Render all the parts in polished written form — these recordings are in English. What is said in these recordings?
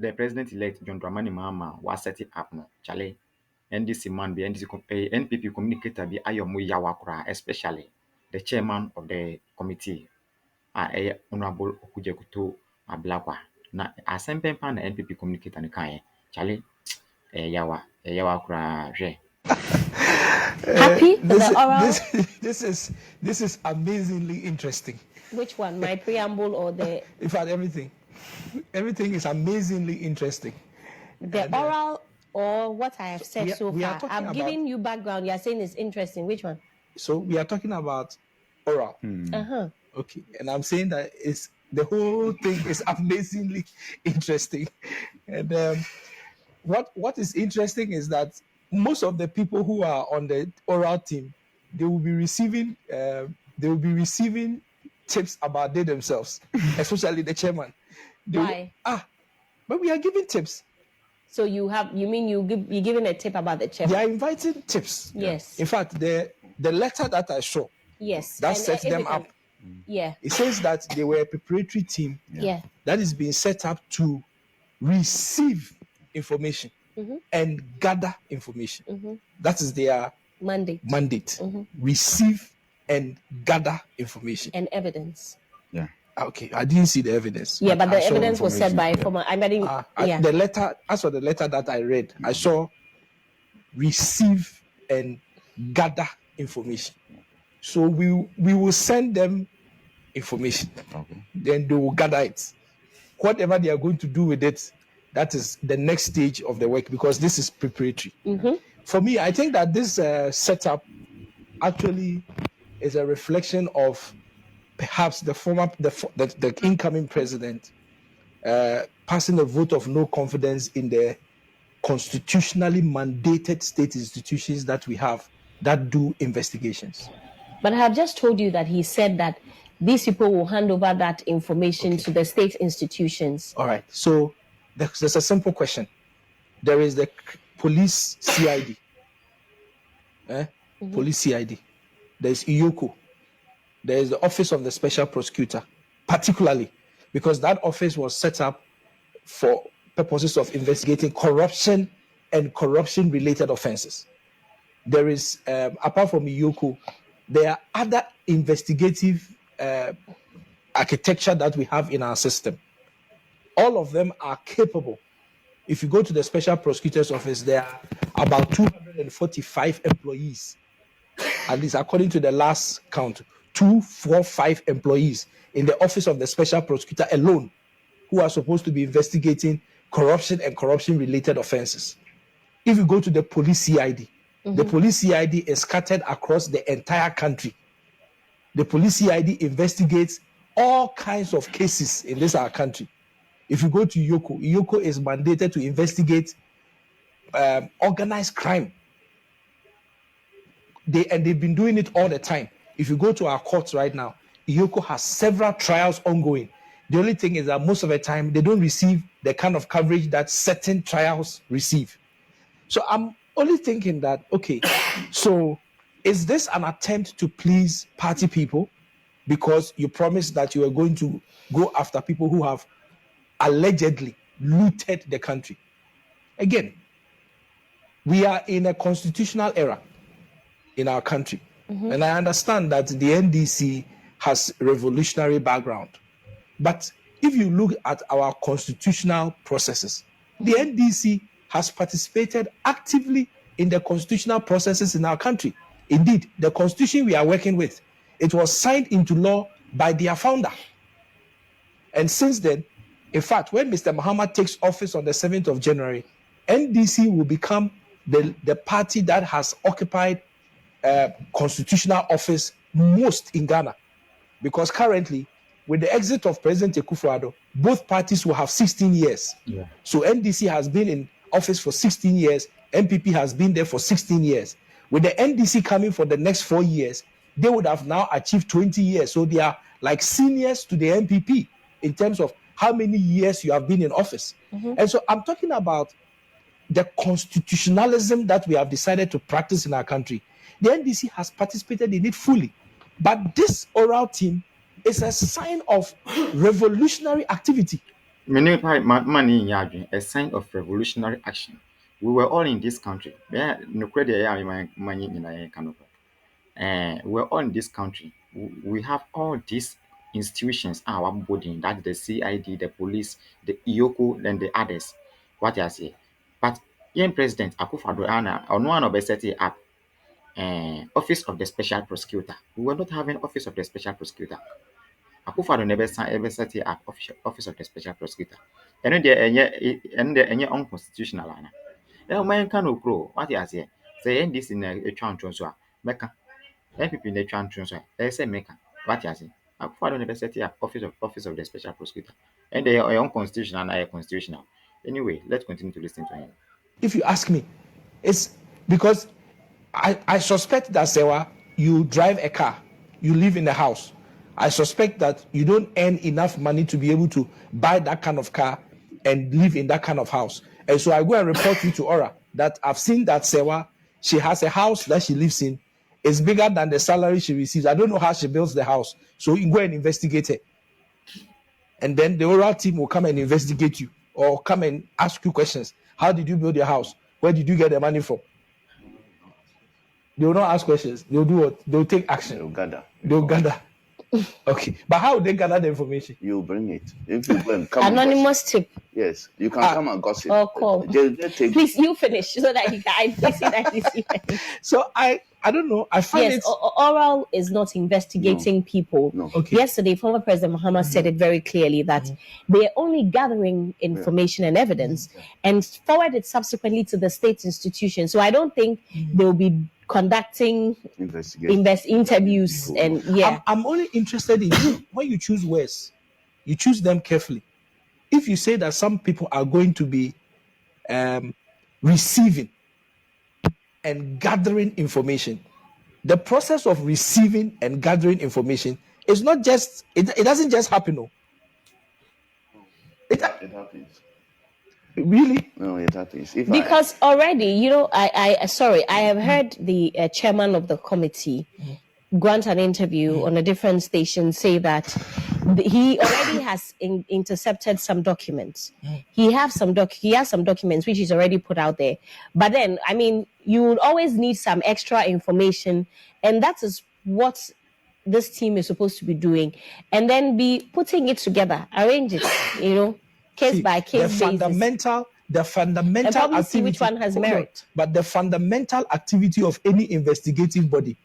the president-elect John Dramani Mahama was set it up no, Charlie. NDC man be NPP communicator be ayomu yawakura, especially the chairman of the committee, Honorable Okudjeto Ablakwa. Na asempempa na NPP communicator ni kanye, Charlie, yawakura, Happy with This the oral? this is amazingly interesting. Which one? My preamble or the? In fact, everything is amazingly interesting. The oral or what I have said so we are far. talking I'm giving you background. You are saying it's interesting. Which one? So we are talking about oral. Okay, and I'm saying that the whole thing is amazingly interesting. And what is interesting is that most of the people who are on the oral team, they will be receiving tips about they themselves, especially the chairman. Why? But we are giving tips. So you're giving a tip about the chairman? They are inviting tips. Yes. In fact, the letter that I saw, yes, that sets them up. Yeah. It says that they were a preparatory team. Yeah. That is being set up to receive information and gather information. That is their mandate. Receive and gather information and evidence. Yeah. Okay, I didn't see the evidence. Yeah, but the evidence was said by former. The letter. As for the letter that I read, I saw receive and gather information. So we will send them information. Okay. Then they will gather it. Whatever they are going to do with it, that is the next stage of the work, because this is preparatory. For me, I think that this setup actually is a reflection of perhaps the incoming president passing a vote of no confidence in the constitutionally mandated state institutions that we have that do investigations. But I have just told you that he said that these people will hand over that information to the state institutions. All right. So there's a simple question. There is the police CID. Police CID. There's IOCO. There is the Office of the Special Prosecutor, particularly because that office was set up for purposes of investigating corruption and corruption-related offenses. There is, apart from IOCO, there are other investigative architecture that we have in our system. All of them are capable. If you go to the Special Prosecutor's Office, there are about 245 employees, at least according to the last count, 245 employees in the Office of the Special Prosecutor alone who are supposed to be investigating corruption and corruption-related offenses. If you go to the police CID, the police CID is scattered across the entire country. The police CID investigates all kinds of cases in this our country. If you go to IOCO is mandated to investigate organized crime. They've been doing it all the time. If you go to our courts right now, IOCO has several trials ongoing. The only thing is that most of the time they don't receive the kind of coverage that certain trials receive. So I'm only thinking that, okay, so is this an attempt to please party people because you promised that you are going to go after people who have allegedly looted the country? Again, we are in a constitutional era in our country. And I understand that the NDC has revolutionary background. But if you look at our constitutional processes, the NDC has participated actively in the constitutional processes in our country. Indeed, the constitution we are working with, it was signed into law by their founder. And since then, in fact, when Mr. Muhammad takes office on the 7th of January, NDC will become the party that has occupied constitutional office most in Ghana. Because currently, with the exit of President Akufo-Addo, both parties will have 16 years. Yeah. So NDC has been in office for 16 years, MPP has been there for 16 years. With the NDC coming for the next 4 years, they would have now achieved 20 years. So they are like seniors to the MPP in terms of how many years you have been in office. And so I'm talking about the constitutionalism that we have decided to practice in our country. The NDC has participated in it fully. But this oral team is a sign of revolutionary activity. money a sign of revolutionary action. We were all in this country. No credit, money in a kind of. We're all in this country. We have all these institutions, our body, that's the CID, the police, the IOCO, and the others. What I say. But young President Akufo-Addo on one of the setting up Office of the Special Prosecutor. We were not having Office of the Special Prosecutor. Akufo-Addo never set it up Office of the Special Prosecutor. And then unconstitutional. Man can no grow. What I say. Say this in a chance so Mecca. NPP in the chance so say Mecca. What I say. Akufo-Addo never set it up Office of the Special Prosecutor. And they are unconstitutional and I constitutional. Anyway, let's continue to listen to him. If you ask me, it's because I suspect that Sewa, you drive a car, you live in a house. I suspect that you don't earn enough money to be able to buy that kind of car and live in that kind of house. And so I go and report you to Aura that I've seen that Sewa, she has a house that she lives in. It's bigger than the salary she receives. I don't know how she builds the house. So you go and investigate it. And then the oral team will come and investigate you or come and ask you questions. How did you build your house? Where did you get the money from? They will not ask questions. They'll do what? They'll take action. They'll gather. Okay. But how would they gather the information? You bring it. If you go and come Anonymous tip. Yes, you can come and gossip. Or call. Just take Please, you finish so that you can. So I don't know. I find yes, oral is not investigating people. No. Okay. Yesterday, former President Muhammad said it very clearly that they're only gathering information and evidence and forward it subsequently to the state institution. So I don't think they'll be conducting interviews and I'm only interested in when you choose words, you choose them carefully. If you say that some people are going to be receiving and gathering information, the process of receiving and gathering information is not just, it doesn't just happen. No. It happens. Really? No, it happens. Because already, I have heard the chairman of the committee grant an interview on a different station say that he already has intercepted some documents. He has some documents which he's already put out there. But then, I mean, you will always need some extra information, and that is what this team is supposed to be doing, and then be putting it together, arrange it, case by case the basis. The fundamental and probably activity, see which one has merit. But the fundamental activity of any investigative body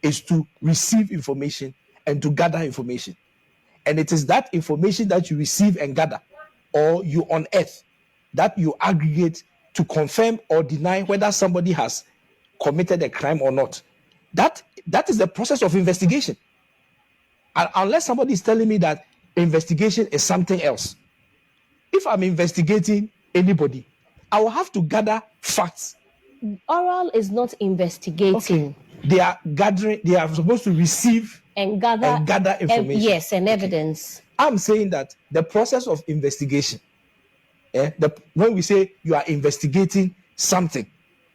is to receive information and to gather information. And it is that information that you receive and gather, or you unearth, that you aggregate to confirm or deny whether somebody has committed a crime or not. That is the process of investigation. And unless somebody is telling me that investigation is something else. If I'm investigating anybody, I will have to gather facts. Oral is not investigating. Okay. They are gathering, they are supposed to receive and gather information. Yes, and evidence. I'm saying that the process of investigation, when we say you are investigating something,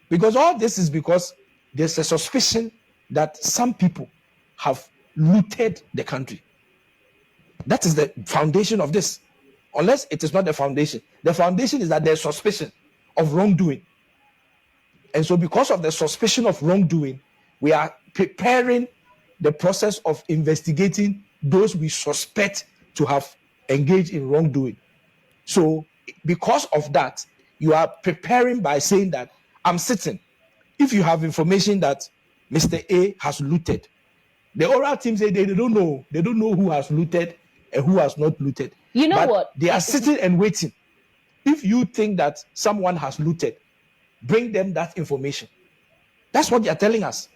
because all this is because there's a suspicion that some people have looted the country. That is the foundation of this. Unless it is not the foundation. The foundation is that there's suspicion of wrongdoing. And so because of the suspicion of wrongdoing, we are preparing the process of investigating those we suspect to have engaged in wrongdoing. So because of that, you are preparing by saying that I'm sitting. If you have information that Mr. A has looted, the oral team say they don't know. They don't know who has looted and who has not looted. You know but what? They are sitting and waiting. If you think that someone has looted, bring them that information. That's what they are telling us.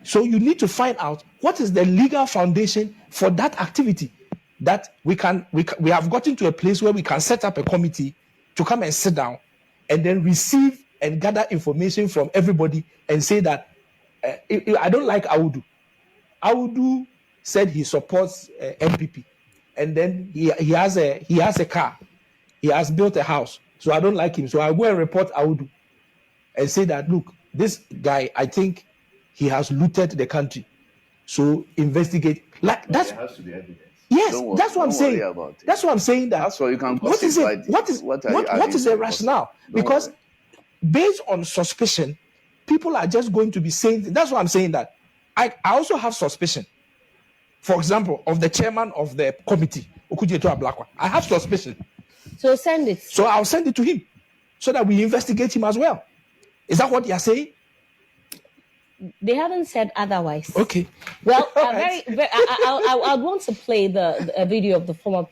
So you need to find out what is the legal foundation for that activity, that we have gotten to a place where we can set up a committee to come and sit down and then receive and gather information from everybody and say that I don't like Audu. Audu said he supports MPP, and then he has a car, he has built a house, so I don't like him. So I'll go and report Audu and say that, look, this guy, I think he has looted the country. So investigate. Like that's, there has to be evidence. Yes, Don't that's what I'm don't worry saying. about it. That's what I'm saying. That That's why you can what is gossip, it? but What is the rationale? Because based on suspicion, people are just going to be saying things. That's why I'm saying that. I also have suspicion. For example, of the chairman of the committee, Okudjeto Ablakwa. I have suspicion. So send it. So I'll send it to him so that we investigate him as well. Is that what you're saying? They haven't said otherwise. Okay. Well, Right. I want to play the video of the former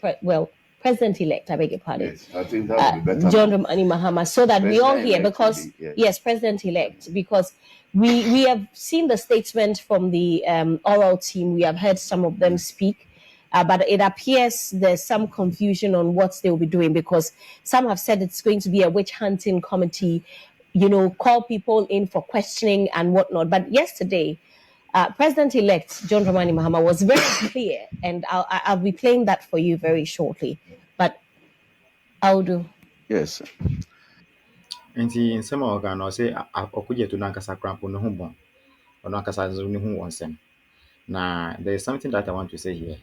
president-elect. I beg your pardon. Yes, I think that would be better. John Dramani Mahama, so that we all hear, because yes, president-elect, because we have seen the statement from the oral team. We have heard some of them speak. But it appears there's some confusion on what they'll be doing, because some have said it's going to be a witch hunting committee, call people in for questioning and whatnot. But yesterday, President-elect John Dramani Mahama was very clear, and I'll be playing that for you very shortly. But I'll do. Yes. Nti nsɛm a ɔka no ɔsɛ ɔkɔgye no ankasa krampo no ho bɔn ɔno ankasa nso ne ho wɔ nsɛm. Na there is something that I want to say here.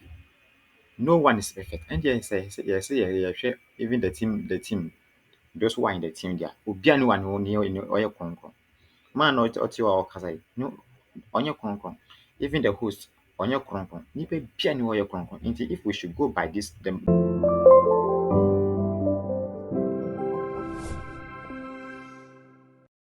No one is perfect. And yes, even the team, those who are in the team there, obiara ne one who ɔyɛ kronkron. Man ɔte hɔ a ɔkasa yi, no ɔnyɛ kronkron. Even the host ɔnyɛ kronkron. Nipa biara ne ɔyɛ kronkron. Nti if we should go by this,